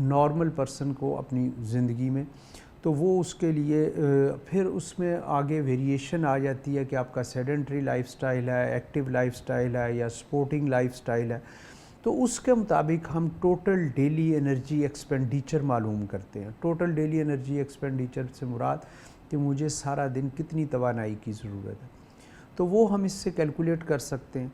Normal person کو اپنی زندگی میں، تو وہ اس کے لیے پھر اس میں آگے ویریشن آ جاتی ہے کہ آپ کا سیڈنٹری لائف سٹائل ہے، ایکٹیو لائف سٹائل ہے یا سپورٹنگ لائف سٹائل ہے، تو اس کے مطابق ہم ٹوٹل ڈیلی انرجی ایکسپینڈیچر معلوم کرتے ہیں۔ ٹوٹل ڈیلی انرجی ایکسپینڈیچر سے مراد کہ مجھے سارا دن کتنی توانائی کی ضرورت ہے، تو وہ ہم اس سے کیلکولیٹ کر سکتے ہیں۔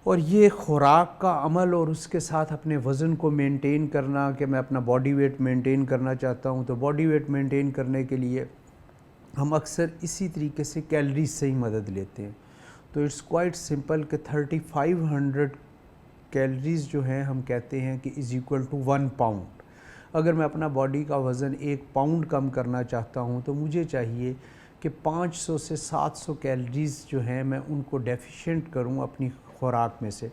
اور یہ خوراک کا عمل اور اس کے ساتھ اپنے وزن کو مینٹین کرنا، کہ میں اپنا باڈی ویٹ مینٹین کرنا چاہتا ہوں، تو باڈی ویٹ مینٹین کرنے کے لیے ہم اکثر اسی طریقے سے کیلریز سے ہی مدد لیتے ہیں۔ تو اٹس کوائٹ سمپل کہ 3500 کیلریز جو ہیں ہم کہتے ہیں کہ از ایکول ٹو 1 پاؤنڈ۔ اگر میں اپنا باڈی کا وزن 1 پاؤنڈ کم کرنا چاہتا ہوں تو مجھے چاہیے کہ 500 سے 700 کیلریز جو ہیں میں ان کو ڈیفیشینٹ کروں اپنی خوراک میں سے۔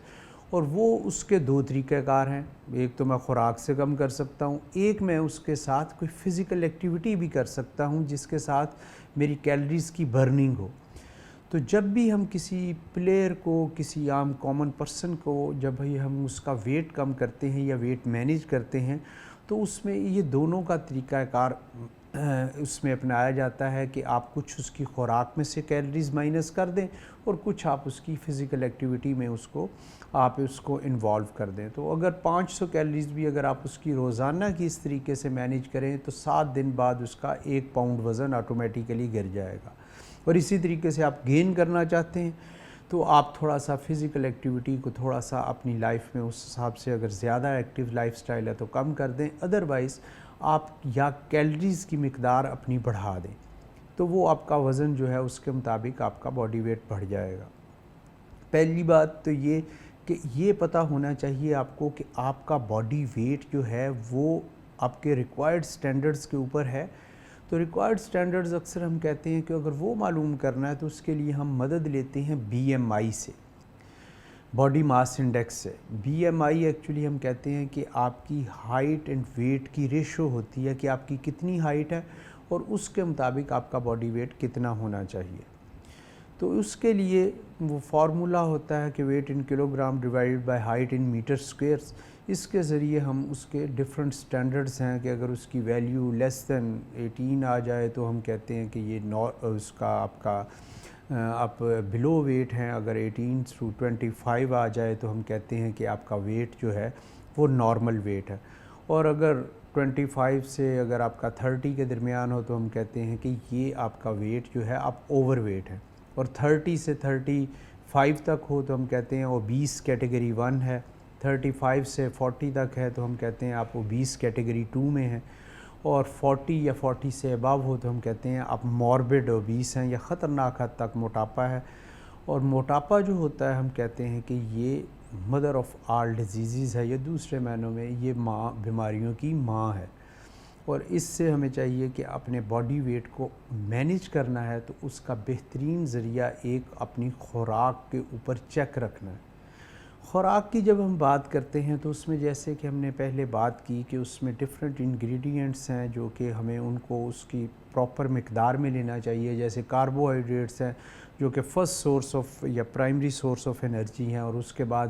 اور وہ اس کے 2 طریقہ کار ہیں، ایک تو میں خوراک سے کم کر سکتا ہوں، ایک میں اس کے ساتھ کوئی فزیکل ایکٹیویٹی بھی کر سکتا ہوں جس کے ساتھ میری کیلریز کی برننگ ہو۔ تو جب بھی ہم کسی پلیئر کو، کسی عام کامن پرسن کو جب بھی ہم اس کا ویٹ کم کرتے ہیں یا ویٹ مینیج کرتے ہیں، تو اس میں یہ دونوں کا طریقہ کار اس میں اپنایا جاتا ہے کہ آپ کچھ اس کی خوراک میں سے کیلریز مائنس کر دیں اور کچھ آپ اس کی فزیکل ایکٹیویٹی میں آپ اس کو انوالو کر دیں۔ تو اگر 500 کیلریز بھی اگر آپ اس کی روزانہ کی اس طریقے سے مینیج کریں تو 7 دن بعد اس کا 1 پاؤنڈ وزن آٹومیٹیکلی گر جائے گا۔ اور اسی طریقے سے آپ گین کرنا چاہتے ہیں تو آپ تھوڑا سا فزیکل ایکٹیویٹی کو تھوڑا سا اپنی لائف میں اس حساب سے اگر زیادہ ایکٹیو لائف سٹائل ہے تو کم کر دیں، ادروائز آپ یا کیلریز کی مقدار اپنی بڑھا دیں، تو وہ آپ کا وزن جو ہے اس کے مطابق آپ کا باڈی ویٹ بڑھ جائے گا۔ پہلی بات تو یہ کہ یہ پتہ ہونا چاہیے آپ کو کہ آپ کا باڈی ویٹ جو ہے وہ آپ کے ریکوائرڈ سٹینڈرڈز کے اوپر ہے۔ تو ریکوائرڈ سٹینڈرڈز اکثر ہم کہتے ہیں کہ اگر وہ معلوم کرنا ہے تو اس کے لیے ہم مدد لیتے ہیں BMI سے، باڈی ماس انڈیکس سے۔ BMI ایکچولی ہم کہتے ہیں کہ آپ کی ہائٹ اینڈ ویٹ کی ریشو ہوتی ہے کہ آپ کی کتنی ہائٹ ہے اور اس کے مطابق آپ کا باڈی ویٹ کتنا ہونا چاہیے۔ تو اس کے لیے وہ فارمولا ہوتا ہے کہ weight in kilo gram divide by height in metre squares, اس کے ذریعے ہم اس کے ڈفرینٹ سٹینڈرڈز ہیں کہ اگر اس کی ویلیو لیس دین 18 آ جائے تو ہم کہتے ہیں کہ یہ اس کا آپ بلو ویٹ ہیں، اگر 18 to 25 آ جائے تو ہم کہتے ہیں کہ آپ کا ویٹ جو ہے وہ نارمل ویٹ ہے، اور اگر 25 سے اگر آپ کا 30 کے درمیان ہو تو ہم کہتے ہیں کہ یہ آپ کا ویٹ جو ہے آپ اوور ویٹ ہے، اور 30 سے 35 تک ہو تو ہم کہتے ہیں اوبیس کیٹیگری 1 ہے، 35 سے 40 تک ہے تو ہم کہتے ہیں آپ اوبیس کیٹیگری 2 میں ہیں، اور 40 یا 40 سے ابو ہو تو ہم کہتے ہیں آپ موربڈ اوبیس ہیں یا خطرناک حد تک موٹاپا ہے۔ اور موٹاپا جو ہوتا ہے ہم کہتے ہیں کہ یہ مدر آف آل ڈیزیزز ہے، یا دوسرے معنوں میں یہ بیماریوں کی ماں ہے، اور اس سے ہمیں چاہیے کہ اپنے باڈی ویٹ کو مینیج کرنا ہے تو اس کا بہترین ذریعہ ایک اپنی خوراک کے اوپر چیک رکھنا ہے۔ خوراک کی جب ہم بات کرتے ہیں تو اس میں جیسے کہ ہم نے پہلے بات کی کہ اس میں ڈفرینٹ انگریڈینٹس ہیں جو کہ ہمیں ان کو اس کی پراپر مقدار میں لینا چاہیے، جیسے کاربوہائیڈریٹس ہیں جو کہ فرسٹ سورس آف یا پرائمری سورس آف انرجی ہیں، اور اس کے بعد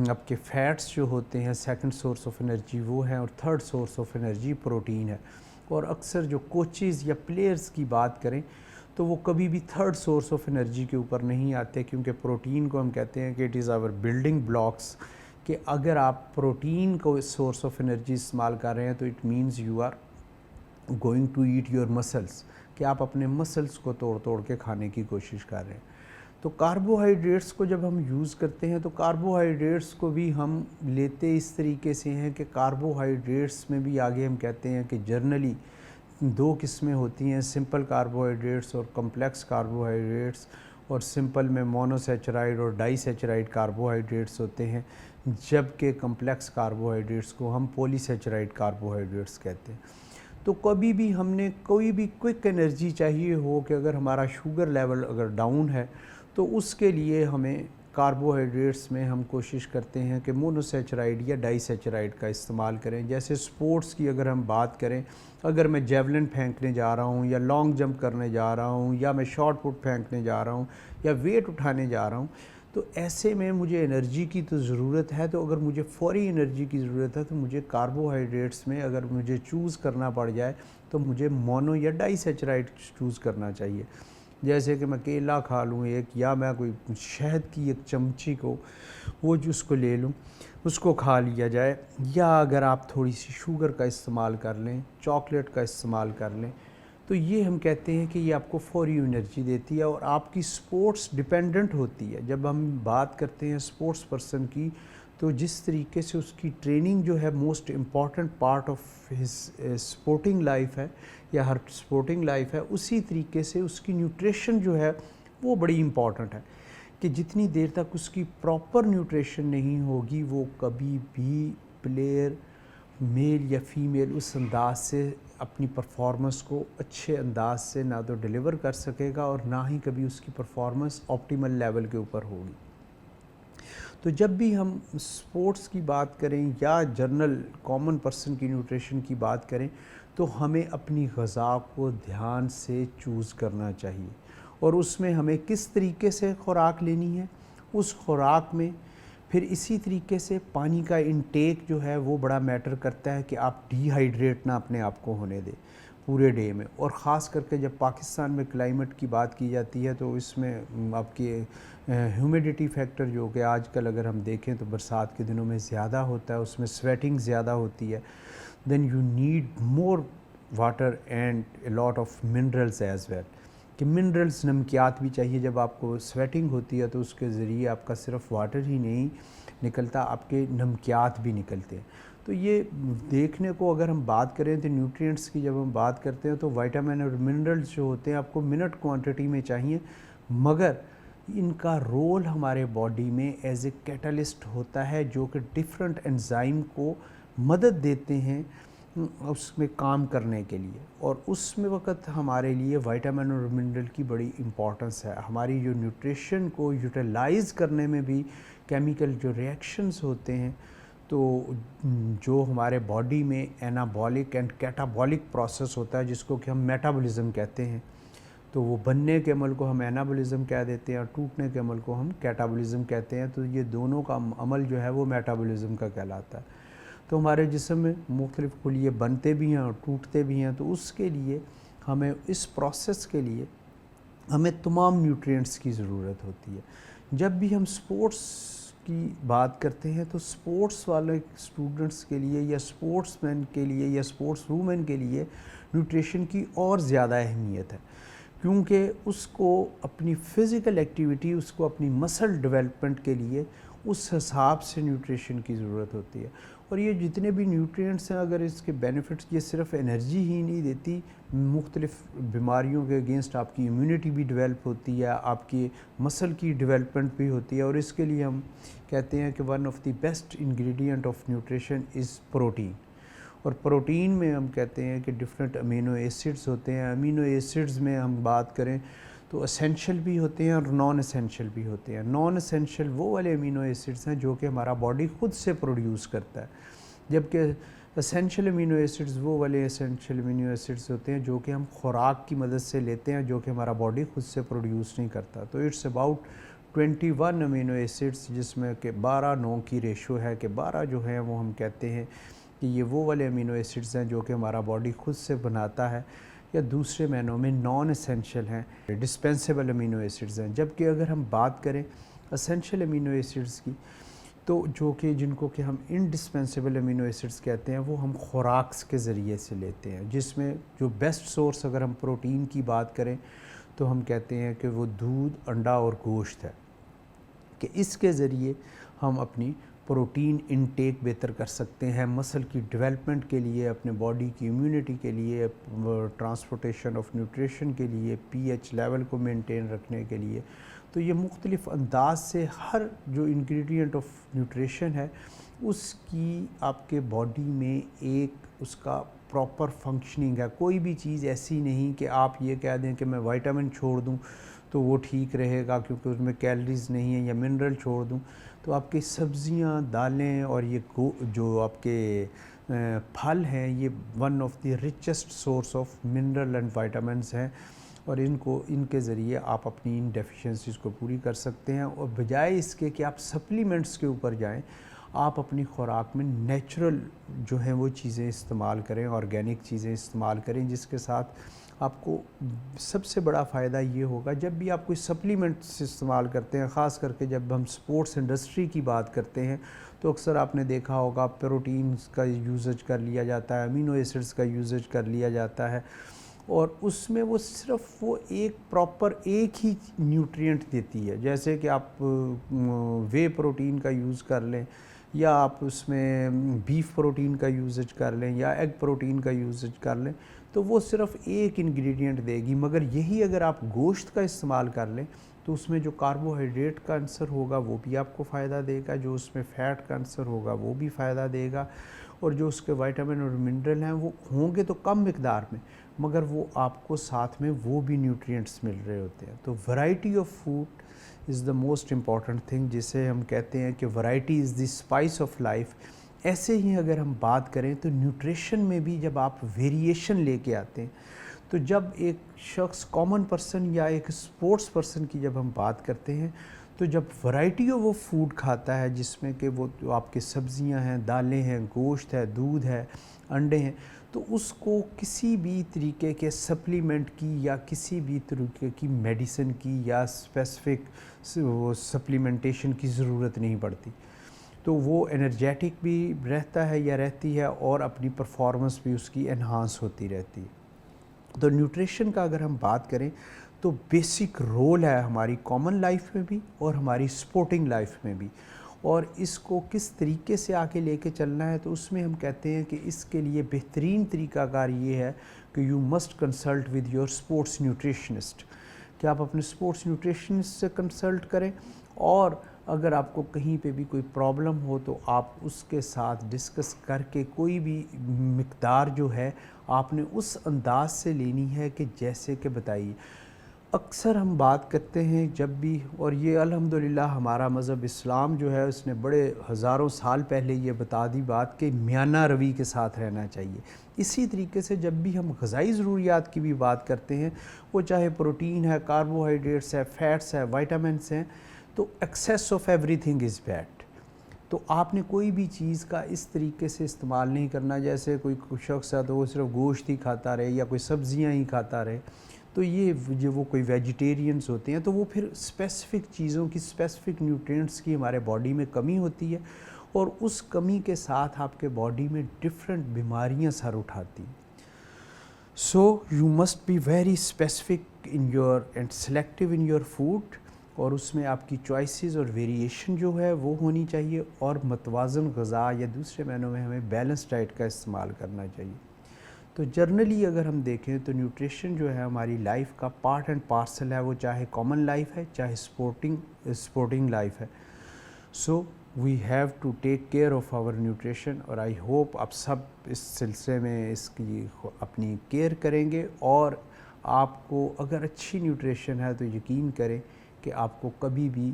آپ کے فیٹس جو ہوتے ہیں سیکنڈ سورس آف انرجی وہ ہیں، اور third source of energy protein ہے۔ اور اکثر جو کوچز یا پلیئرز کی بات کریں تو وہ کبھی بھی تھرڈ سورس آف انرجی کے اوپر نہیں آتے، کیونکہ پروٹین کو ہم کہتے ہیں کہ it is our building blocks, کہ اگر آپ پروٹین کو سورس آف انرجی استعمال کر رہے ہیں تو it means you are going to eat your muscles, کہ آپ اپنے مسلس کو توڑ کے کھانے کی کوشش کر رہے ہیں۔ تو کاربوہائیڈریٹس کو جب ہم یوز کرتے ہیں تو کاربوہائیڈریٹس کو بھی ہم لیتے اس طریقے سے ہیں کہ کاربوہائیڈریٹس میں بھی آگے ہم کہتے ہیں کہ جرنلی 2 قسمیں ہوتی ہیں، سمپل کاربوہائیڈریٹس اور کمپلیکس کاربوہائیڈریٹس، اور سمپل میں مونو سیچرائڈ اور ڈائی سیچرائڈ کاربوہائیڈریٹس ہوتے ہیں، جبکہ کمپلیکس کاربوہائیڈریٹس کو ہم پولی سیچرائڈ کاربوہائیڈریٹس کہتے ہیں۔ تو کبھی بھی ہم نے کوئی بھی کوئک انرجی چاہیے ہو کہ اگر ہمارا شوگر لیول اگر ڈاؤن ہے تو اس کے لیے ہمیں کاربوہائیڈریٹس میں ہم کوشش کرتے ہیں کہ مونو سیچرائڈ یا ڈائی سیچرائڈ کا استعمال کریں۔ جیسے سپورٹس کی اگر ہم بات کریں، اگر میں جیولن پھینکنے جا رہا ہوں یا لانگ جمپ کرنے جا رہا ہوں یا میں شاٹ پٹ پھینکنے جا رہا ہوں یا ویٹ اٹھانے جا رہا ہوں، تو ایسے میں مجھے انرجی کی تو ضرورت ہے، تو اگر مجھے فوری انرجی کی ضرورت ہے تو مجھے کاربوہائیڈریٹس میں اگر مجھے چوز کرنا پڑ جائے تو مجھے مونو یا ڈائی سیچرائڈ چوز کرنا چاہیے، جیسے کہ میں کیلا کھا لوں ایک، یا میں کوئی شہد کی ایک چمچی کو وہ جس کو لے لوں، اس کو کھا لیا جائے، یا اگر آپ تھوڑی سی شوگر کا استعمال کر لیں، چاکلیٹ کا استعمال کر لیں، تو یہ ہم کہتے ہیں کہ یہ آپ کو فوری انرجی دیتی ہے اور آپ کی سپورٹس ڈیپینڈنٹ ہوتی ہے۔ جب ہم بات کرتے ہیں سپورٹس پرسن کی، تو جس طریقے سے اس کی ٹریننگ جو ہے most important part of his supporting life ہے یا ہر سپورٹنگ لائف ہے، اسی طریقے سے اس کی نیوٹریشن جو ہے وہ بڑی امپورٹنٹ ہے، کہ جتنی دیر تک اس کی پراپر نیوٹریشن نہیں ہوگی وہ کبھی بھی پلیئر میل یا فیمیل اس انداز سے اپنی پرفارمنس کو اچھے انداز سے نہ تو ڈیلیور کر سکے گا اور نہ ہی کبھی اس کی پرفارمنس آپٹیمل لیول کے اوپر ہوگی۔ تو جب بھی ہم سپورٹس کی بات کریں یا جنرل کامن پرسن کی نیوٹریشن کی بات کریں تو ہمیں اپنی غذا کو دھیان سے چوز کرنا چاہیے، اور اس میں ہمیں کس طریقے سے خوراک لینی ہے، اس خوراک میں پھر اسی طریقے سے پانی کا انٹیک جو ہے وہ بڑا میٹر کرتا ہے کہ آپ ڈی ہائیڈریٹ نہ اپنے آپ کو ہونے دیں پورے ڈے میں، اور خاص کر کے جب پاکستان میں کلائمیٹ کی بات کی جاتی ہے تو اس میں آپ کے ہیومیڈیٹی فیکٹر جو کہ آج کل اگر ہم دیکھیں تو برسات کے دنوں میں زیادہ ہوتا ہے، اس میں سویٹنگ زیادہ ہوتی ہے، then you need more water and a lot of minerals as well, کہ منرلز نمکیات بھی چاہیے۔ جب آپ کو سویٹنگ ہوتی ہے تو اس کے ذریعے آپ کا صرف واٹر ہی نہیں نکلتا، آپ کے نمکیات بھی نکلتے ہیں۔ تو یہ دیکھنے کو اگر ہم بات کریں تو نیوٹرینٹس کی جب ہم بات کرتے ہیں تو وائٹامن اور منرلز جو ہوتے ہیں آپ کو منٹ کوانٹٹی میں چاہیے، مگر ان کا رول ہمارے باڈی میں ایز اے کیٹلسٹ ہوتا ہے جو کہ ڈفرینٹ انزائم کو مدد دیتے ہیں اس میں کام کرنے کے لیے، اور اس میں وقت ہمارے لیے وائٹامن اور منرل کی بڑی امپورٹنس ہے۔ ہماری جو نیوٹریشن کو یوٹیلائز کرنے میں بھی کیمیکل جو ریئیکشنز ہوتے ہیں، تو جو ہمارے باڈی میں اینابولک اینڈ کیٹابولک پروسیس ہوتا ہے جس کو کہ ہم میٹابولزم کہتے ہیں، تو وہ بننے کے عمل کو ہم اینابولزم کہہ دیتے ہیں اور ٹوٹنے کے عمل کو ہم کیٹابولزم کہتے ہیں، تو یہ دونوں کا عمل جو ہے وہ میٹابولزم کا کہلاتا ہے۔ تو ہمارے جسم میں مختلف خلیے بنتے بھی ہیں اور ٹوٹتے بھی ہیں، تو اس کے لیے ہمیں اس پروسیس کے لیے ہمیں تمام نیوٹرینٹس کی ضرورت ہوتی ہے۔ جب بھی ہم سپورٹس کی بات کرتے ہیں تو سپورٹس والے اسٹوڈنٹس کے لیے یا سپورٹس مین کے لیے یا سپورٹس وومن کے لیے نیوٹریشن کی اور زیادہ اہمیت ہے، کیونکہ اس کو اپنی فزیکل ایکٹیویٹی، اس کو اپنی مسل ڈیولپمنٹ کے لیے اس حساب سے نیوٹریشن کی ضرورت ہوتی ہے۔ اور یہ جتنے بھی نیوٹرینٹس ہیں اگر اس کے بینیفٹس، یہ صرف انرجی ہی نہیں دیتی، مختلف بیماریوں کے اگینسٹ آپ کی امیونٹی بھی ڈیولپ ہوتی ہے، آپ کی مسل کی ڈیولپمنٹ بھی ہوتی ہے، اور اس کے لیے ہم کہتے ہیں کہ one of the best ingredient of nutrition is protein. اور پروٹین میں ہم کہتے ہیں کہ ڈفرینٹ امینو ایسڈز ہوتے ہیں، امینو ایسڈز میں ہم بات کریں تو اسینشل بھی ہوتے ہیں اور نان اسینشل بھی ہوتے ہیں۔ نان اسینشل وہ والے امینو ایسڈز ہیں جو کہ ہمارا باڈی خود سے پروڈیوس کرتا ہے، جبکہ اسینشل امینو ایسڈز وہ والے اسینشل امینو ایسڈز ہوتے ہیں جو کہ ہم خوراک کی مدد سے لیتے ہیں، جو کہ ہمارا باڈی خود سے پروڈیوس نہیں کرتا۔ تو اٹس اباؤٹ 21 امینو ایسڈز، جس میں کہ 12:9 کی ریشو ہے، کہ 12 جو ہیں وہ ہم کہتے ہیں کہ یہ وہ والے امینو ایسڈز ہیں جو کہ ہمارا باڈی خود سے بناتا ہے، یا دوسرے معنوں میں نان اسینشل ہیں، ڈسپینسیبل امینو ایسڈز ہیں۔ جبکہ اگر ہم بات کریں اسینشل امینو ایسڈز کی، تو جو کہ جن کو کہ ہم انڈسپینسیبل امینو ایسڈز کہتے ہیں، وہ ہم خوراک کے ذریعے سے لیتے ہیں، جس میں جو بیسٹ سورس اگر ہم پروٹین کی بات کریں تو ہم کہتے ہیں کہ وہ دودھ، انڈا اور گوشت ہے، کہ اس کے ذریعے ہم اپنی پروٹین انٹیک بہتر کر سکتے ہیں مسل کی ڈیولپمنٹ کے لیے، اپنے باڈی کی امیونٹی کے لیے، ٹرانسپورٹیشن آف نیوٹریشن کے لیے، پی ایچ لیول کو مینٹین رکھنے کے لیے۔ تو یہ مختلف انداز سے ہر جو انگریڈینٹ آف نیوٹریشن ہے اس کی آپ کے باڈی میں ایک اس کا پراپر فنکشننگ ہے۔ کوئی بھی چیز ایسی نہیں کہ آپ یہ کہہ دیں کہ میں وائٹامن چھوڑ دوں تو وہ ٹھیک رہے گا کیونکہ اس میں کیلریز نہیں ہیں، یا منرل چھوڑ دوں تو آپ کی سبزیاں، دالیں اور یہ جو آپ کے پھل ہیں، یہ one of the richest source of mineral and vitamins ہیں، اور ان کے ذریعے آپ اپنی ان ڈیفیشنسیز کو پوری کر سکتے ہیں، اور بجائے اس کے کہ آپ سپلیمنٹس کے اوپر جائیں، آپ اپنی خوراک میں نیچرل جو ہیں وہ چیزیں استعمال کریں، آرگینک چیزیں استعمال کریں، جس کے ساتھ آپ کو سب سے بڑا فائدہ یہ ہوگا جب بھی آپ کوئی سپلیمنٹس استعمال کرتے ہیں، خاص کر کے جب ہم سپورٹس انڈسٹری کی بات کرتے ہیں تو اکثر آپ نے دیکھا ہوگا پروٹینز کا یوزج کر لیا جاتا ہے، امینو ایسڈز کا یوزج کر لیا جاتا ہے، اور اس میں وہ صرف وہ ایک ہی نیوٹرینٹ دیتی ہے، جیسے کہ آپ وے پروٹین کا یوز کر لیں، یا آپ اس میں بیف پروٹین کا یوزج کر لیں، یا ایگ پروٹین کا یوزج کر لیں، تو وہ صرف ایک انگریڈینٹ دے گی، مگر یہی اگر آپ گوشت کا استعمال کر لیں تو اس میں جو کاربوہائیڈریٹ کا عنصر ہوگا وہ بھی آپ کو فائدہ دے گا، جو اس میں فیٹ کا عنصر ہوگا وہ بھی فائدہ دے گا، اور جو اس کے وائٹامن اور منرل ہیں وہ ہوں گے تو کم مقدار میں، مگر وہ آپ کو ساتھ میں وہ بھی نیوٹرینٹس مل رہے ہوتے ہیں۔ تو variety of food is the most important thing, جسے ہم کہتے ہیں کہ variety is the spice of life. ایسے ہی اگر ہم بات کریں تو نیوٹریشن میں بھی جب آپ ویریشن لے کے آتے ہیں، تو جب ایک شخص کامن پرسن یا ایک اسپورٹس پرسن کی جب ہم بات کرتے ہیں تو جب ورائٹی آف وہ فوڈ کھاتا ہے، جس میں کہ وہ جو آپ کے سبزیاں ہیں، دالیں ہیں، گوشت ہے، دودھ ہے، انڈے ہیں، تو اس کو کسی بھی طریقے کے سپلیمنٹ کی یا کسی بھی طریقے کی میڈیسن کی یا اسپیسیفک سپلیمنٹیشن کی ضرورت نہیں پڑتی، تو وہ انرجیٹک بھی رہتا ہے یا رہتی ہے، اور اپنی پرفارمنس بھی اس کی انہانس ہوتی رہتی ہے۔ تو نیوٹریشن کا اگر ہم بات کریں تو بیسک رول ہے ہماری کامن لائف میں بھی اور ہماری سپورٹنگ لائف میں بھی، اور اس کو کس طریقے سے آگے لے کے چلنا ہے تو اس میں ہم کہتے ہیں کہ اس کے لیے بہترین طریقہ کار یہ ہے کہ you must consult with your sports nutritionist, کہ آپ اپنے اسپورٹس نیوٹریشنسٹ سے کنسلٹ کریں، اور اگر آپ کو کہیں پہ بھی کوئی پرابلم ہو تو آپ اس کے ساتھ ڈسکس کر کے کوئی بھی مقدار جو ہے آپ نے اس انداز سے لینی ہے کہ جیسے کہ بتائیے۔ اکثر ہم بات کرتے ہیں جب بھی، اور یہ الحمدللہ ہمارا مذہب اسلام جو ہے اس نے بڑے ہزاروں سال پہلے یہ بتا دی بات کہ میانہ روی کے ساتھ رہنا چاہیے۔ اسی طریقے سے جب بھی ہم غذائی ضروریات کی بھی بات کرتے ہیں، وہ چاہے پروٹین ہے، کاربوہائیڈریٹس ہے، فیٹس ہے، وائٹامنس ہیں، تو access of every thing is bad. تو آپ نے کوئی بھی چیز کا اس طریقے سے استعمال نہیں کرنا جیسے کوئی شخص ہے تو وہ صرف گوشت ہی کھاتا رہے یا کوئی سبزیاں ہی کھاتا رہے، تو یہ وہ کوئی ویجیٹیرینز ہوتے ہیں تو وہ پھر اسپیسیفک چیزوں کی، اسپیسیفک نیوٹرینٹس کی ہمارے باڈی میں کمی ہوتی ہے، اور اس کمی کے ساتھ آپ کے باڈی میں ڈفرینٹ بیماریاں سر اٹھاتی ہیں۔ So you must be very specific in your and selective in your food, اور اس میں آپ کی چوائسیز اور ویریشن جو ہے وہ ہونی چاہیے، اور متوازن غذا یا دوسرے معنوں میں ہمیں بیلنس ڈائٹ کا استعمال کرنا چاہیے۔ تو جرنلی اگر ہم دیکھیں تو نیوٹریشن جو ہے ہماری لائف کا پارٹ اینڈ پارسل ہے، وہ چاہے کامن لائف ہے چاہے سپورٹنگ لائف ہے۔ So we have to take care of our nutrition, اور آئی ہوپ آپ سب اس سلسلے میں اس کی اپنی کیئر کریں گے، اور آپ کو اگر اچھی نیوٹریشن ہے تو یقین کریں کہ آپ کو کبھی بھی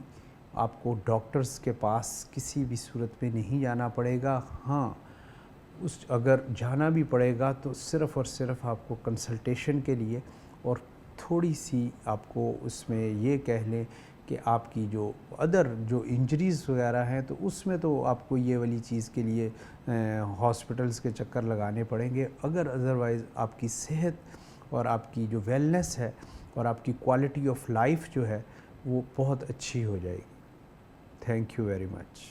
آپ کو ڈاکٹرز کے پاس کسی بھی صورت میں نہیں جانا پڑے گا۔ ہاں، اگر جانا بھی پڑے گا تو صرف اور صرف آپ کو کنسلٹیشن کے لیے، اور تھوڑی سی آپ کو اس میں یہ کہہ لیں کہ آپ کی جو جو انجریز وغیرہ ہیں تو اس میں تو آپ کو یہ والی چیز کے لیے ہاسپٹلز کے چکر لگانے پڑیں گے، اگر ادروائز آپ کی صحت اور آپ کی جو ویلنس ہے اور آپ کی کوالٹی آف لائف جو ہے وہ بہت اچھی ہو جائے گی۔ Thank you very much.